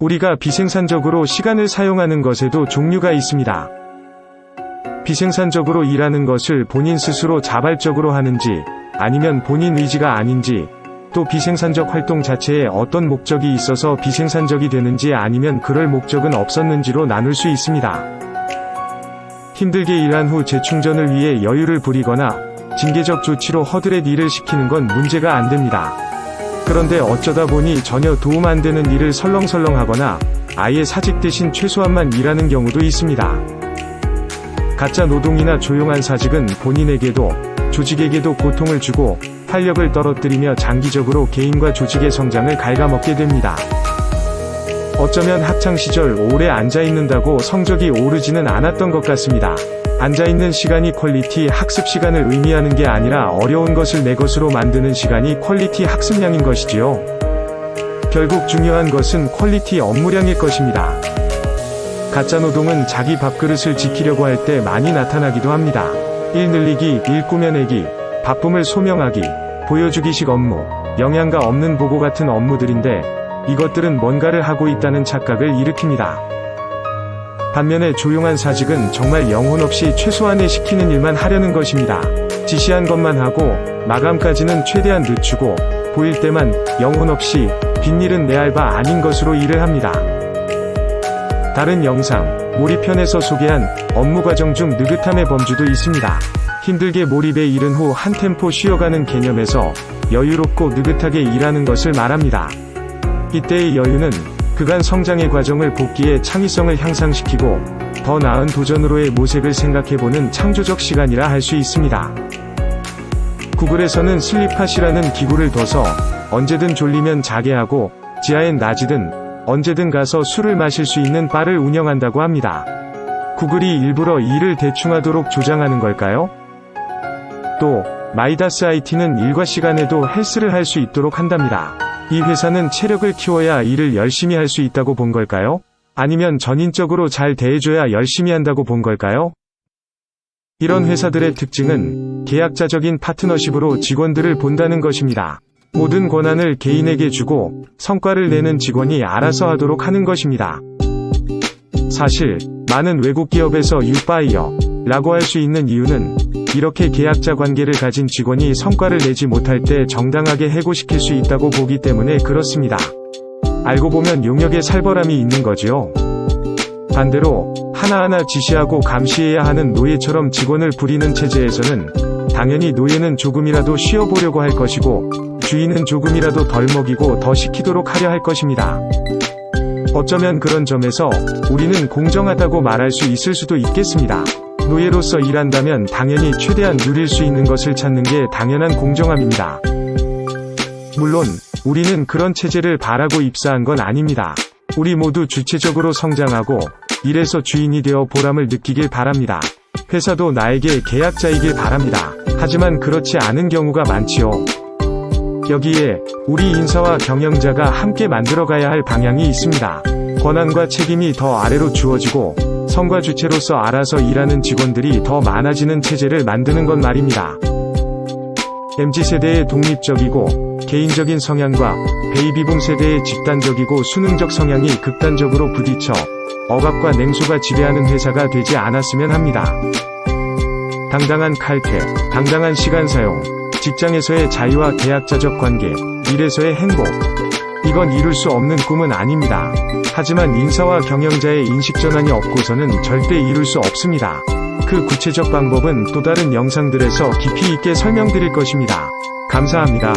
우리가 비생산적으로 시간을 사용하는 것에도 종류가 있습니다. 비생산적으로 일하는 것을 본인 스스로 자발적으로 하는지, 아니면 본인 의지가 아닌지, 또 비생산적 활동 자체에 어떤 목적이 있어서 비생산적이 되는지 아니면 그럴 목적은 없었는지로 나눌 수 있습니다. 힘들게 일한 후 재충전을 위해 여유를 부리거나 징계적 조치로 허드렛 일을 시키는 건 문제가 안 됩니다. 그런데 어쩌다 보니 전혀 도움 안 되는 일을 설렁설렁 하거나 아예 사직 대신 최소한만 일하는 경우도 있습니다. 가짜 노동이나 조용한 사직은 본인에게도 조직에게도 고통을 주고 활력을 떨어뜨리며 장기적으로 개인과 조직의 성장을 갉아먹게 됩니다. 어쩌면 학창시절 오래 앉아있는다고 성적이 오르지는 않았던 것 같습니다. 앉아있는 시간이 퀄리티 학습 시간을 의미하는 게 아니라 어려운 것을 내 것으로 만드는 시간이 퀄리티 학습량인 것이지요. 결국 중요한 것은 퀄리티 업무량일 것입니다. 가짜노동은 자기 밥그릇을 지키려고 할 때 많이 나타나기도 합니다. 일 늘리기, 일 꾸며내기, 바쁨을 소명하기, 보여주기식 업무, 영양가 없는 보고 같은 업무들인데 이것들은 뭔가를 하고 있다는 착각을 일으킵니다. 반면에 조용한 사직은 정말 영혼 없이 최소한의 시키는 일만 하려는 것입니다. 지시한 것만 하고 마감까지는 최대한 늦추고 보일 때만 영혼 없이 빈일은 내 알바 아닌 것으로 일을 합니다. 다른 영상, 몰입편에서 소개한 업무 과정 중 느긋함의 범주도 있습니다. 힘들게 몰입에 이른 후 한 템포 쉬어가는 개념에서 여유롭고 느긋하게 일하는 것을 말합니다. 이때의 여유는 그간 성장의 과정을 복기해 창의성을 향상시키고 더 나은 도전으로의 모색을 생각해보는 창조적 시간이라 할 수 있습니다. 구글에서는 슬립팟이라는 기구를 둬서 언제든 졸리면 자게 하고 지하엔 낮이든 언제든 가서 술을 마실 수 있는 바를 운영한다고 합니다. 구글이 일부러 일을 대충 하도록 조장하는 걸까요? 또 마이다스 IT는 일과 시간에도 헬스를 할 수 있도록 한답니다. 이 회사는 체력을 키워야 일을 열심히 할 수 있다고 본 걸까요? 아니면 전인적으로 잘 대해줘야 열심히 한다고 본 걸까요? 이런 회사들의 특징은 계약자적인 파트너십으로 직원들을 본다는 것입니다. 모든 권한을 개인에게 주고 성과를 내는 직원이 알아서 하도록 하는 것입니다. 사실 많은 외국 기업에서 유바이어라고 할 수 있는 이유는 이렇게 계약자 관계를 가진 직원이 성과를 내지 못할 때 정당하게 해고시킬 수 있다고 보기 때문에 그렇습니다. 알고 보면 용역에 살벌함이 있는 거지요. 반대로 하나하나 지시하고 감시해야 하는 노예처럼 직원을 부리는 체제에서는 당연히 노예는 조금이라도 쉬어보려고 할 것이고 주인은 조금이라도 덜 먹이고 더 시키도록 하려 할 것입니다. 어쩌면 그런 점에서 우리는 공정하다고 말할 수 있을 수도 있겠습니다. 노예로서 일한다면 당연히 최대한 누릴 수 있는 것을 찾는 게 당연한 공정함입니다. 물론 우리는 그런 체제를 바라고 입사한 건 아닙니다. 우리 모두 주체적으로 성장하고 일에서 주인이 되어 보람을 느끼길 바랍니다. 회사도 나에게 계약자이길 바랍니다. 하지만 그렇지 않은 경우가 많지요. 여기에 우리 인사와 경영자가 함께 만들어가야 할 방향이 있습니다. 권한과 책임이 더 아래로 주어지고 성과 주체로서 알아서 일하는 직원들이 더 많아지는 체제를 만드는 것 말입니다. MZ세대의 독립적이고 개인적인 성향과 베이비붐 세대의 집단적이고 수능적 성향이 극단적으로 부딪혀 억압과 냉소가 지배하는 회사가 되지 않았으면 합니다. 당당한 칼퇴, 당당한 시간 사용, 직장에서의 자유와 계약자적 관계, 일에서의 행복. 이건 이룰 수 없는 꿈은 아닙니다. 하지만 인사와 경영자의 인식 전환이 없고서는 절대 이룰 수 없습니다. 그 구체적 방법은 또 다른 영상들에서 깊이 있게 설명드릴 것입니다. 감사합니다.